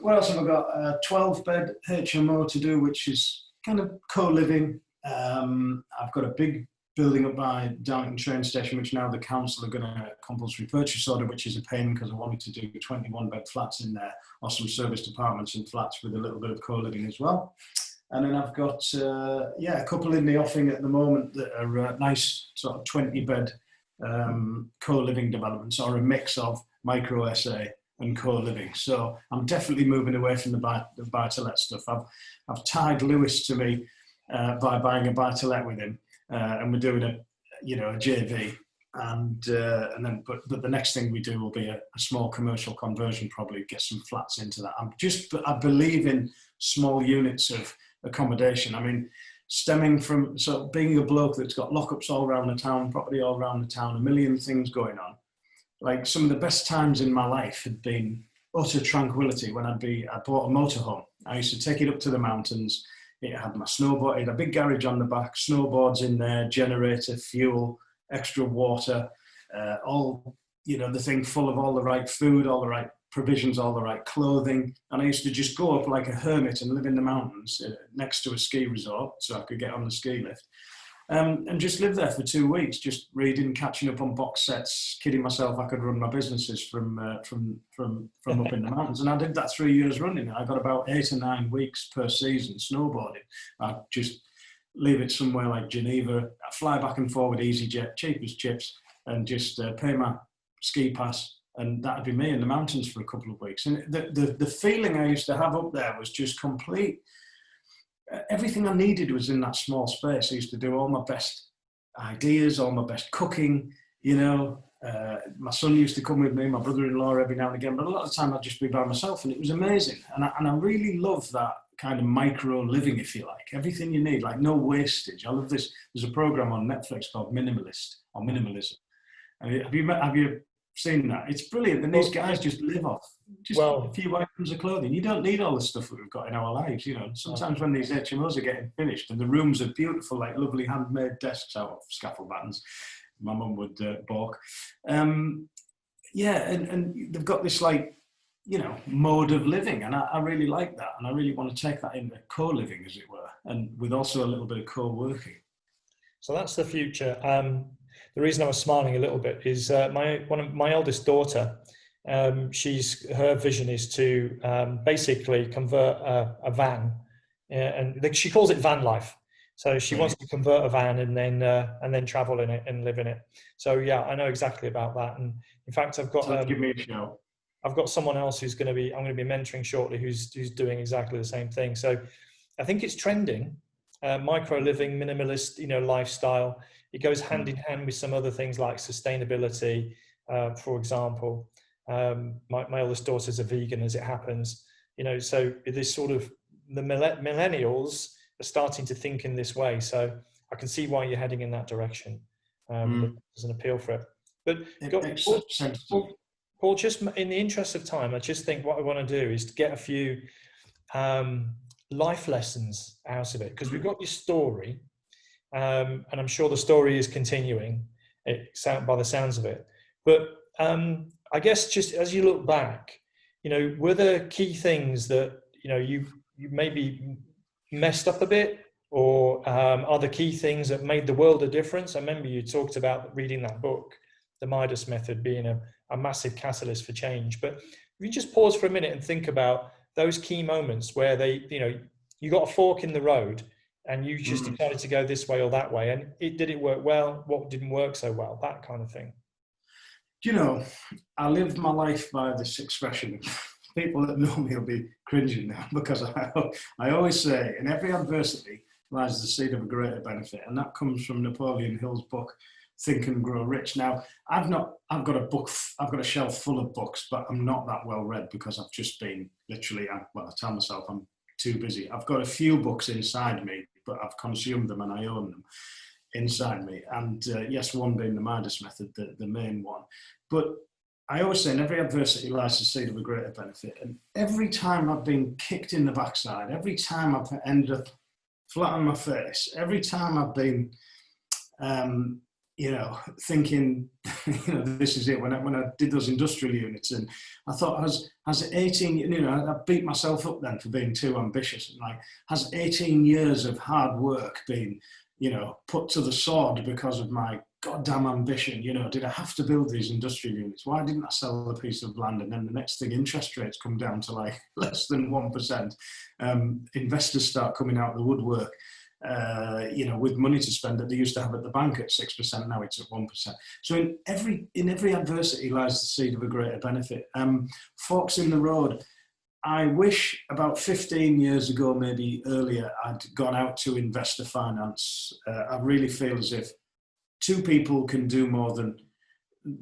What else have I got? A 12-bed HMO to do, which is kind of co-living. I've got a big building up by Darlington train station, which now the council are going to compulsory purchase order, which is a pain because I wanted to do 21-bed flats in there, or some service departments and flats with a little bit of co-living as well. And then I've got, a couple in the offing at the moment that are nice sort of 20-bed co-living developments, or a mix of micro SA and co-living. So I'm definitely moving away from the buy-to-let stuff. I've tied Lewis to me by buying a buy-to-let with him, and we're doing a JV. And then, but the next thing we do will be a small commercial conversion, probably get some flats into that. I believe in small units of accommodation. I mean, stemming from being a bloke that's got lockups all around the town, property all around the town, a million things going on. Like, some of the best times in my life had been utter tranquility when I bought a motorhome. I used to take it up to the mountains. It had my snowboard, it had a big garage on the back, snowboards in there, generator, fuel, extra water, the thing full of all the right food, all the right provisions, all the right clothing. And I used to just go up like a hermit and live in the mountains next to a ski resort so I could get on the ski lift. and just lived there for 2 weeks, just reading, catching up on box sets, kidding myself I could run my businesses from up in the mountains. And I did that 3 years running. I got about 8 or 9 weeks per season snowboarding. I'd just leave it somewhere like Geneva, I'd fly back and forth with EasyJet, cheap as chips, and just pay my ski pass, and that'd be me in the mountains for a couple of weeks. And the feeling I used to have up there was just complete. Everything I needed was in that small space. I used to do all my best ideas, all my best cooking, you know. My son used to come with me, my brother-in-law every now and again, but a lot of the time I'd just be by myself, and it was amazing. And I really love that kind of micro living, if you like. Everything you need, like no wastage. I love this. There's a program on Netflix called Minimalism. And have you seen that? It's brilliant. And these guys just live off just a few items of clothing. You don't need all the stuff that we've got in our lives, you know. Sometimes when these HMOs are getting finished and the rooms are beautiful, like lovely handmade desks out of scaffold battens, my mum would balk. And they've got this, like, you know, mode of living, and I really like that, and I really want to take that into co-living, as it were, and with also a little bit of co-working. So that's the future. The reason I was smiling a little bit is my eldest daughter. Her vision is to basically convert a van, and she calls it van life. So she wants to convert a van and then travel in it and live in it. So yeah, I know exactly about that. And in fact, I've got give me a shout. I've got someone else I'm going to be mentoring shortly who's doing exactly the same thing. So I think it's trending, micro living, minimalist, you know, lifestyle. It goes hand in hand with some other things like sustainability, for example. My eldest daughter's a vegan, as it happens, you know, so this sort of, the millennials are starting to think in this way. So I can see why you're heading in that direction. There's an appeal for it. But Paul, just in the interest of time, I just think what I want to do is to get a few life lessons out of it, because we've got your story, and I'm sure the story is continuing, by the sounds of it. But I guess just as you look back, you know, were there key things that, you know, you maybe messed up a bit, or are there key things that made the world a difference? I remember you talked about reading that book, The Midas Method, being a massive catalyst for change. But if you just pause for a minute and think about those key moments where you got a fork in the road and you just decided to go this way or that way, and did it work well? What didn't work so well? That kind of thing. You know, I lived my life by this expression. People that know me will be cringing now, because I always say, in every adversity lies the seed of a greater benefit. And that comes from Napoleon Hill's book, Think and Grow Rich. Now, I've got a shelf full of books, but I'm not that well read, because I've just been literally, I tell myself I'm too busy. I've got a few books inside me, but I've consumed them and I own them inside me. And yes, one being the Midas Method, the main one. But I always say, in every adversity lies the seed of a greater benefit. And every time I've been kicked in the backside, every time I've ended up flat on my face, every time I've been, you know, thinking, you know, this is it. When I did those industrial units, and I thought, has 18, you know, I beat myself up then for being too ambitious. And like, has 18 years of hard work been, you know, put to the sword because of my goddamn ambition? You know, did I have to build these industrial units? Why didn't I sell a piece of land? And then the next thing, interest rates come down to like less than 1%. Investors start coming out of the woodwork, you know, with money to spend that they used to have at the bank at 6%. Now it's at 1%. So in every adversity lies the seed of a greater benefit. Forks in the road. I wish about 15 years ago, maybe earlier, I'd gone out to investor finance. I really feel as if two people can do more than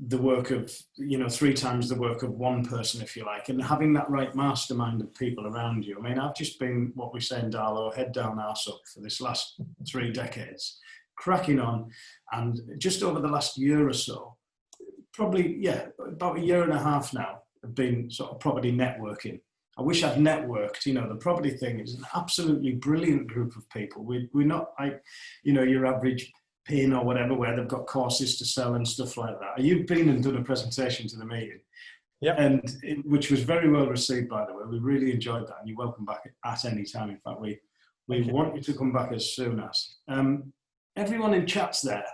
the work of, you know, 3 times the work of one person, if you like, and having that right mastermind of people around you. I mean, I've just been, what we say in Darlow, head down, arse up for this last 3 decades, cracking on. And just over the last year or so, probably, yeah, about 1.5 years now, I've been sort of property networking. I wish I'd networked. You know, the property thing is an absolutely brilliant group of people. We're not like, you know, your average pin or whatever, where they've got courses to sell and stuff like that. You've been and done a presentation to the meeting, which was very well received, by the way. We really enjoyed that, and you're welcome back at any time. In fact, we want you to come back as soon as. everyone who chats there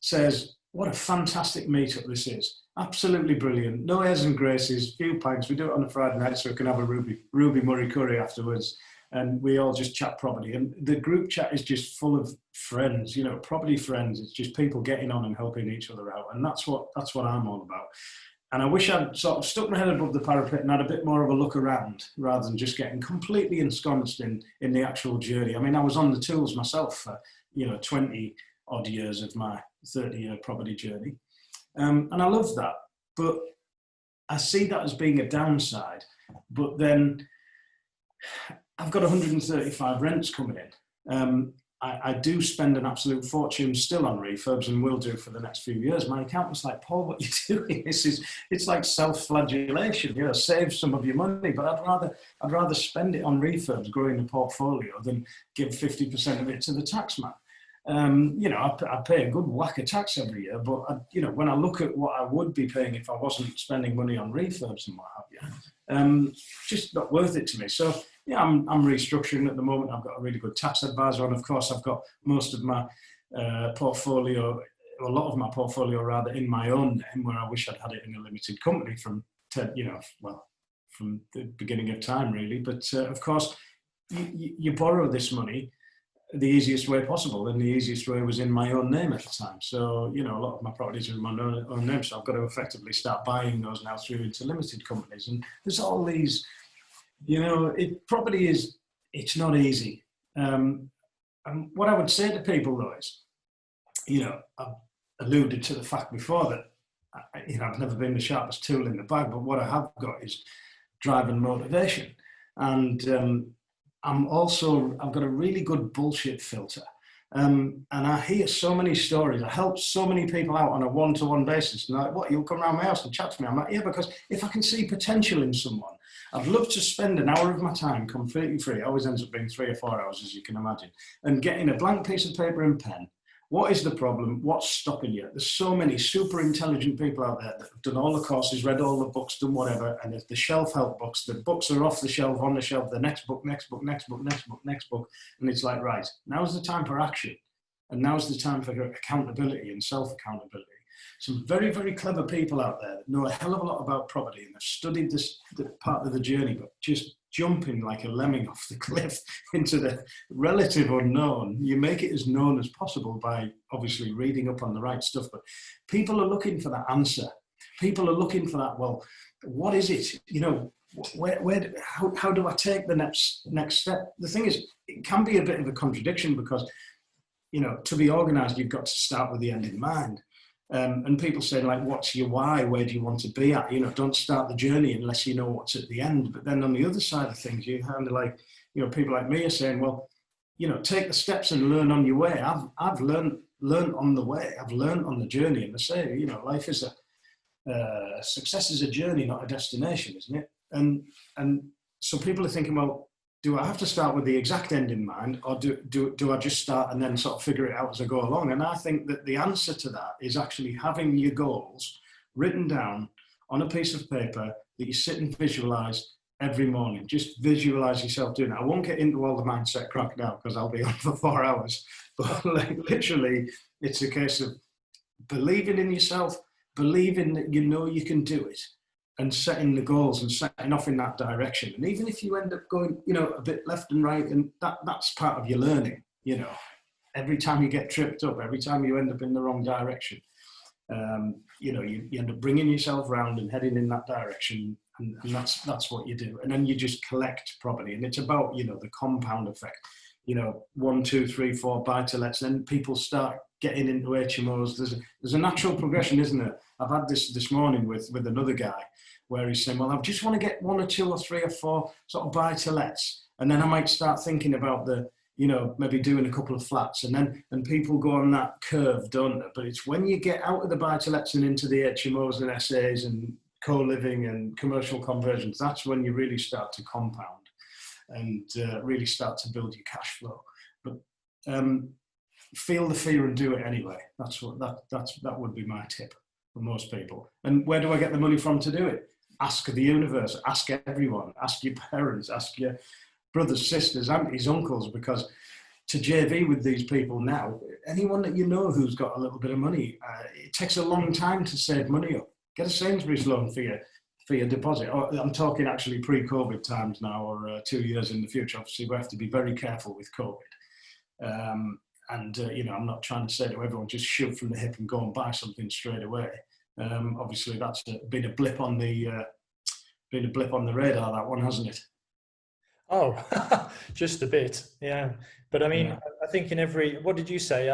says, what a fantastic meetup this is. Absolutely brilliant. No airs and graces, few pints. We do it on a Friday night so we can have a Ruby Murray curry afterwards. And we all just chat property. And the group chat is just full of friends, you know, property friends. It's just people getting on and helping each other out. And that's what I'm all about. And I wish I'd sort of stuck my head above the parapet and had a bit more of a look around rather than just getting completely ensconced in the actual journey. I mean, I was on the tools myself for, 20 odd years of my 30-year property journey. And I love that. But I see that as being a downside. But then I've got 135 rents coming in. I do spend an absolute fortune still on refurbs and will do for the next few years. My accountant's like, Paul, what are you doing? It's like self-flagellation, save some of your money, but I'd rather spend it on refurbs, growing the portfolio, than give 50% of it to the tax man. I pay a good whack of tax every year, but when I look at what I would be paying if I wasn't spending money on refurbs and what have you, just not worth it to me. So yeah, I'm restructuring at the moment. I've got a really good tax advisor on. Of course, I've got most of my portfolio, a lot of my portfolio rather, in my own name, where I wish I'd had it in a limited company from the beginning of time, really. But of course, you borrow this money the easiest way possible, and the easiest way was in my own name at the time. So, a lot of my properties are in my own name, so I've got to effectively start buying those now through into limited companies. And there's all these, property it's not easy. And what I would say to people though is, I've alluded to the fact before that, I've never been the sharpest tool in the bag, but what I have got is drive and motivation. And I've got a really good bullshit filter. And I hear so many stories. I help so many people out on a one-to-one basis. And like, what, you'll come around my house and chat to me? I'm like, yeah, because if I can see potential in someone, I'd love to spend an hour of my time completely free. It always ends up being 3 or 4 hours, as you can imagine, and getting a blank piece of paper and pen. What is the problem? What's stopping you? There's so many super intelligent people out there that have done all the courses, read all the books, done whatever, and there's the self-help books. The books are off the shelf, on the shelf, the next book, next book, next book, next book, next book. And it's like, right, now's the time for action. And now's the time for accountability and self-accountability. Some very, very clever people out there that know a hell of a lot about property and have studied this part of the journey, but just jumping like a lemming off the cliff into the relative unknown. You make it as known as possible by obviously reading up on the right stuff, but people are looking for that answer. People are looking for that, well, what is it? How do I take the next step? The thing is, it can be a bit of a contradiction because, to be organized, you've got to start with the end in mind. And people say, like, what's your why? Where do you want to be at? Don't start the journey unless you know what's at the end. But then on the other side of things, you kind of like, people like me are saying, well, take the steps and learn on your way. I've learned on the way. I've learned on the journey. And I say, life is success is a journey, not a destination, isn't it? And so people are thinking, well, do I have to start with the exact end in mind, or do I just start and then sort of figure it out as I go along? And I think that the answer to that is actually having your goals written down on a piece of paper that you sit and visualize every morning. Just visualize yourself doing it. I won't get into all the mindset crap now because I'll be on for 4 hours. But literally, it's a case of believing in yourself, believing that you can do it, and setting the goals and setting off in that direction. And even if you end up going, a bit left and right, and that's part of your learning, every time you get tripped up, every time you end up in the wrong direction, you end up bringing yourself around and heading in that direction. And that's what you do. And then you just collect property. And it's about, the compound effect, 1, 2, 3, 4 buy-to-lets. Then people start getting into HMOs. There's a natural progression, isn't there? I've had this morning with another guy where he's saying, well, I just want to get 1 or 2 or 3 or 4 sort of buy-to-lets. And then I might start thinking about maybe doing a couple of flats. And people go on that curve, don't they? But it's when you get out of the buy-to-lets and into the HMOs and SAs and co-living and commercial conversions, that's when you really start to compound and really start to build your cash flow. But feel the fear and do it anyway. That would be my tip for most people. And where do I get the money from to do it? Ask the universe, ask everyone, ask your parents, ask your brothers, sisters, aunties, uncles, because to JV with these people now, anyone that you know who's got a little bit of money, it takes a long time to save money up. Get a Sainsbury's loan for your deposit. Or I'm talking actually pre-COVID times now, or 2 years in the future. Obviously, we have to be very careful with COVID. You know, I'm not trying to say to everyone just shoot from the hip and go and buy something straight away. Obviously, that's been a blip on the radar, that one, hasn't it? Oh, just a bit, yeah. But I mean, I think in every, what did you say?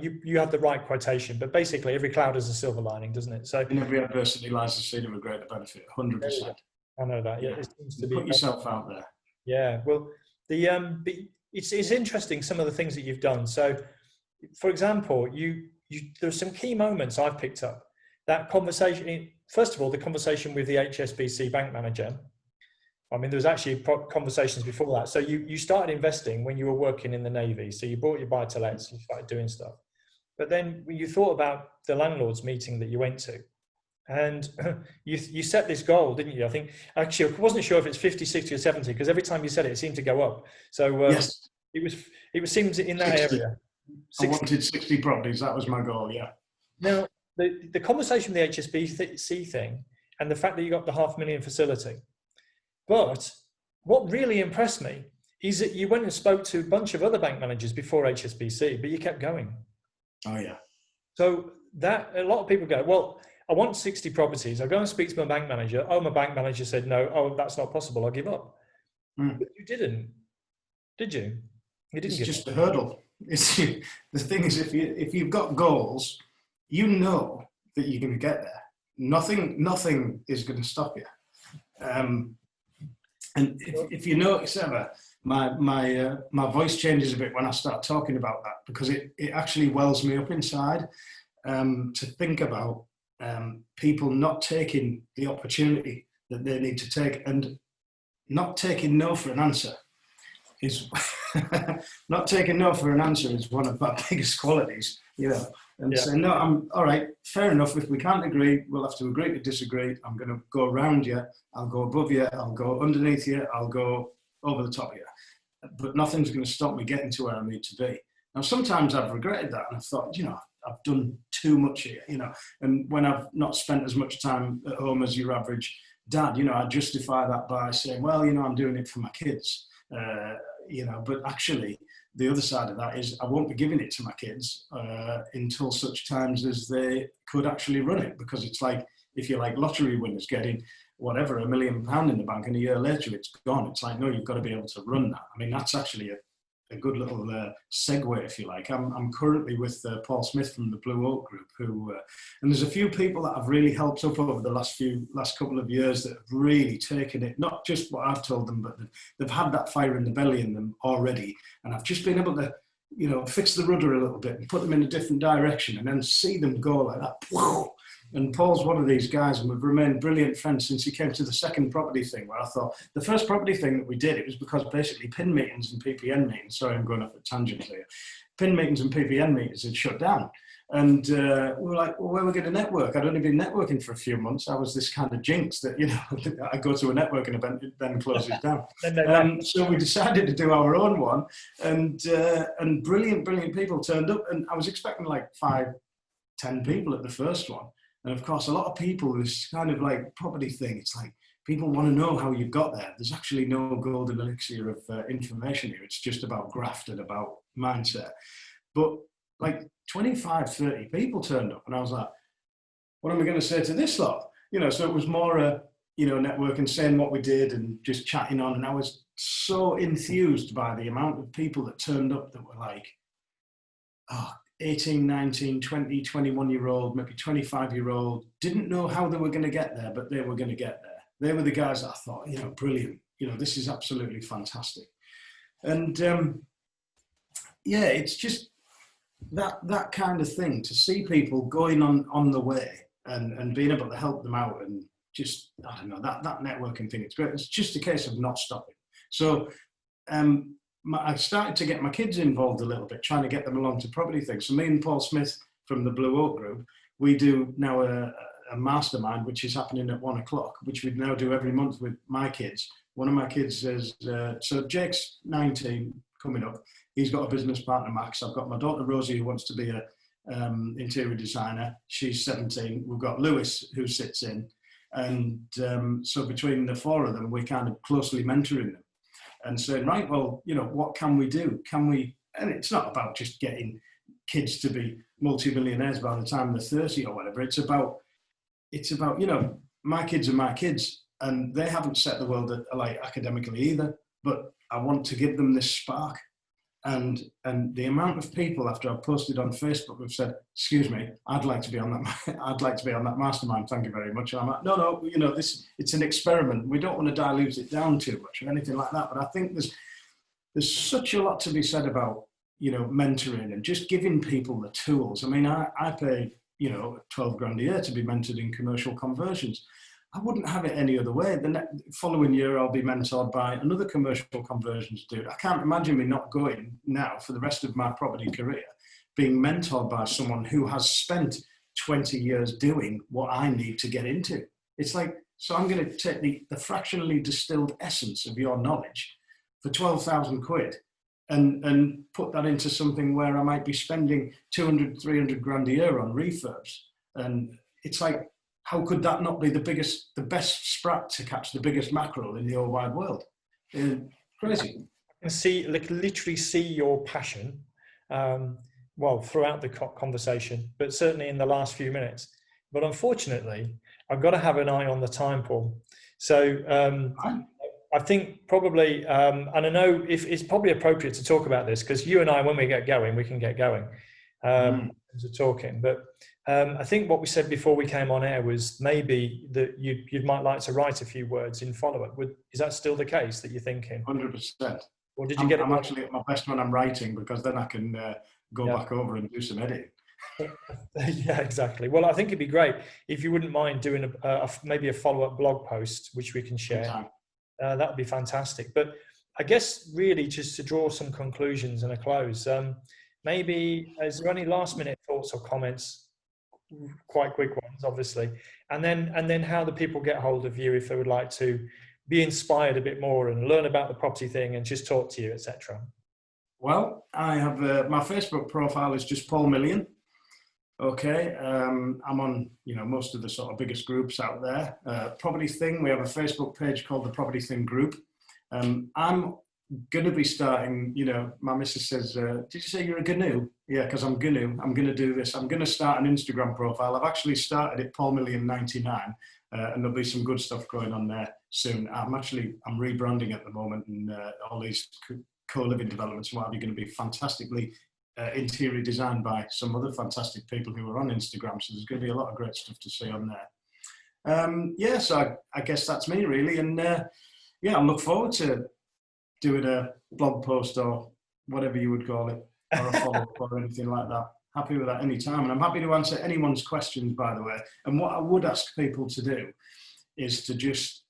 You had the right quotation, but basically every cloud has a silver lining, doesn't it? So in every adversity lies the seed of a greater benefit, 100%. I know that. Yeah, it seems to be. Put yourself out there. Yeah. Well, it's interesting some of the things that you've done. So, for example, there's some key moments I've picked up. That conversation. First of all, the conversation with the HSBC bank manager. I mean, there was actually conversations before that. So you started investing when you were working in the Navy. So you bought your buy-to-lets, you started doing stuff. But then you thought about the landlords meeting that you went to. And you set this goal, didn't you? I think, actually, I wasn't sure if it's 50, 60 or 70, because every time you said it, it seemed to go up. So yes. it seems in that 60. area. 60. I wanted 60 properties. That was my goal, yeah. Now, the conversation with the HSBC thing and the fact that you got the $500,000 facility. But what really impressed me is that you went and spoke to a bunch of other bank managers before HSBC, but you kept going. Oh, yeah. So that a lot of people go, well, I want 60 properties. I go and speak to my bank manager. Oh, my bank manager said, no, oh, that's not possible. I'll give up. But you didn't, did you? You didn't. It's just a hurdle. The thing is, if you've got goals, you know that you're going to get there. Nothing is going to stop you. And if you notice ever, my voice changes a bit when I start talking about that, because it actually wells me up inside to think about people not taking the opportunity that they need to take, and not taking no for an answer is not taking no for an answer is one of my biggest qualities, you know. And saying, no, I'm all right, fair enough. If we can't agree, we'll have to agree to disagree. I'm going to go around you. I'll go above you. I'll go underneath you. I'll go over the top of you. But nothing's going to stop me getting to where I need to be. Now, sometimes I've regretted that, and I've thought, you know, I've done too much here, you know. And when I've not spent as much time at home as your average dad, you know, I justify that by saying, well, you know, I'm doing it for my kids, you know. But actually, the other side of that is I won't be giving it to my kids until such times as they could actually run it, because it's like, if you're like lottery winners getting whatever, £1 million in the bank, and a year later it's gone. It's like, no, you've got to be able to run that. I mean, that's actually a good little segue, if you like. I'm currently with Paul Smith from the Blue Oak Group, who, and there's a few people that have really helped up over the last couple of years that have really taken it, not just what I've told them, but they've had that fire in the belly in them already. And I've just been able to, you know, fix the rudder a little bit and put them in a different direction, and then see them go like that. Whoa. And Paul's one of these guys, and we've remained brilliant friends since he came to the second property thing, where I thought the first property thing that we did, it was because basically PIN meetings and PPN meetings, sorry, I'm going off at tangents here, PIN meetings and PPN meetings had shut down. And we were like, well, where are we going to network? I'd only been networking for a few months. I was this kind of jinx that, you know, I go to a networking event, it then closes down. So we decided to do our own one, and brilliant people turned up, and I was expecting like 5-10 people at the first one. And of course, a lot of people, this kind of like property thing, it's like people want to know how you got there. There's actually no golden elixir of information here. It's just about graft and about mindset. But like 25, 30 people turned up, and I was like, what am I going to say to this lot? You know, so it was more, you know, networking, saying what we did and just chatting on. And I was so enthused by the amount of people that turned up that were like, oh, 18, 19, 20, 21-year-old, maybe 25-year-old, didn't know how they were going to get there, but they were going to get there. They were the guys that I thought, you know, brilliant. You know, this is absolutely fantastic. And yeah, it's just that kind of thing, to see people going on the way and being able to help them out, and just, I don't know, that networking thing, it's great. It's just a case of not stopping. So I started to get my kids involved a little bit, trying to get them along to property things. So me and Paul Smith from the Blue Oak Group, we do now a mastermind, which is happening at 1:00, which we now do every month with my kids. One of my kids is, so Jake's 19, coming up. He's got a business partner, Max. I've got my daughter Rosie, who wants to be a interior designer. She's 17. We've got Lewis, who sits in. And so between the four of them, we're kind of closely mentoring them and saying, right, well, you know, what can we do? Can we, and it's not about just getting kids to be multi-millionaires by the time they're 30 or whatever. It's about, you know, my kids are my kids, and they haven't set the world alight academically either, but I want to give them this spark. And the amount of people after I've posted on Facebook have said, excuse me, I'd like to be on that. I'd like to be on that mastermind. Thank you very much. And I'm like, no, you know, it's an experiment. We don't want to dilute it down too much or anything like that. But I think there's such a lot to be said about, you know, mentoring and just giving people the tools. I mean, I pay, you know, 12 grand a year to be mentored in commercial conversions. I wouldn't have it any other way. The following year, I'll be mentored by another commercial conversions dude. I can't imagine me not going now for the rest of my property career, being mentored by someone who has spent 20 years doing what I need to get into. It's like, so I'm going to take the fractionally distilled essence of your knowledge for 12,000 quid and put that into something where I might be spending 200, 300 grand a year on refurbs. And it's like, how could that not be the best sprat to catch the biggest mackerel in the whole wide world? Crazy. I can literally see your passion, well, throughout the conversation, but certainly in the last few minutes. But unfortunately, I've got to have an eye on the time, Paul. So I think probably, and I know if it's probably appropriate to talk about this, because you and I, when we get going, we can get going in terms of talking. But I think what we said before we came on air was maybe that you might like to write a few words in follow-up. Is that still the case that you're thinking? 100%. Or did you get it? I'm actually at my best when I'm writing, because then I can go back over and do some editing. Yeah, exactly. Well, I think it'd be great if you wouldn't mind doing maybe a follow-up blog post, which we can share. That would be fantastic. But I guess really just to draw some conclusions and a close, maybe is there any last-minute thoughts or comments? Quite quick ones, obviously, and then how do people get hold of you if they would like to be inspired a bit more and learn about the property thing and just talk to you, etc. Well, I have my Facebook profile is just Paul Million. Okay, I'm on, you know, most of the sort of biggest groups out there. Property Thing, we have a Facebook page called the Property Thing Group. I'm going to be starting, you know, my missus says, did you say you're a GNU? Yeah, because I'm going to do this. I'm going to start an Instagram profile. I've actually started it, Paul Million 99, and there'll be some good stuff going on there soon. I'm rebranding at the moment, and all these co-living developments and what have you going to be fantastically interior designed by some other fantastic people who are on Instagram. So there's going to be a lot of great stuff to see on there. Yeah, so I guess that's me really. And yeah, I look forward to doing a blog post or whatever you would call it, or a follow-up or anything like that. Happy with that anytime. And I'm happy to answer anyone's questions, by the way. And what I would ask people to do is to just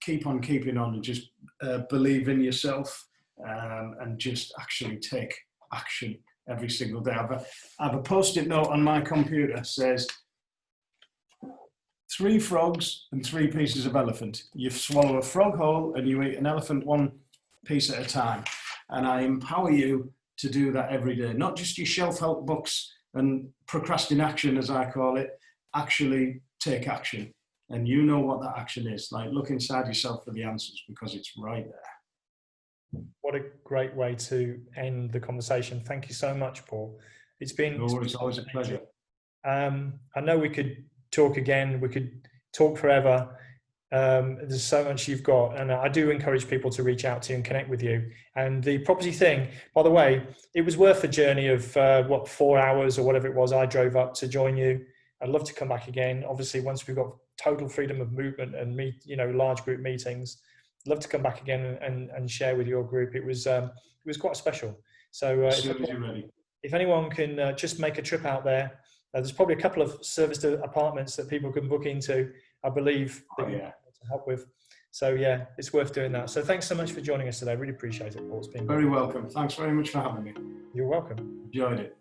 keep on keeping on and just believe in yourself and just actually take action every single day. I have a post-it note on my computer that says, 3 frogs and 3 pieces of elephant. You swallow a frog whole and you eat an elephant one piece at a time. And I empower you to do that every day. Not just your self-help books and procrastination, as I call it. Actually take action. And you know what that action is. Like, look inside yourself for the answers, because it's right there. What a great way to end the conversation. Thank you so much, Paul. It's always a pleasure. I know we could talk again. We could talk forever. There's so much you've got, and I do encourage people to reach out to you and connect with you. And the Property Thing, by the way, it was worth the journey of 4 hours or whatever it was I drove up to join you. I'd love to come back again. Obviously, once we've got total freedom of movement and large group meetings, I'd love to come back again and share with your group. It was quite special. So if anyone can just make a trip out there, there's probably a couple of serviced apartments that people can book into, I believe, that you want to help with. So yeah, it's worth doing that. So thanks so much for joining us today. I really appreciate it, Paul. It's been very welcome. Thanks very much for having me. You're welcome. Enjoyed it.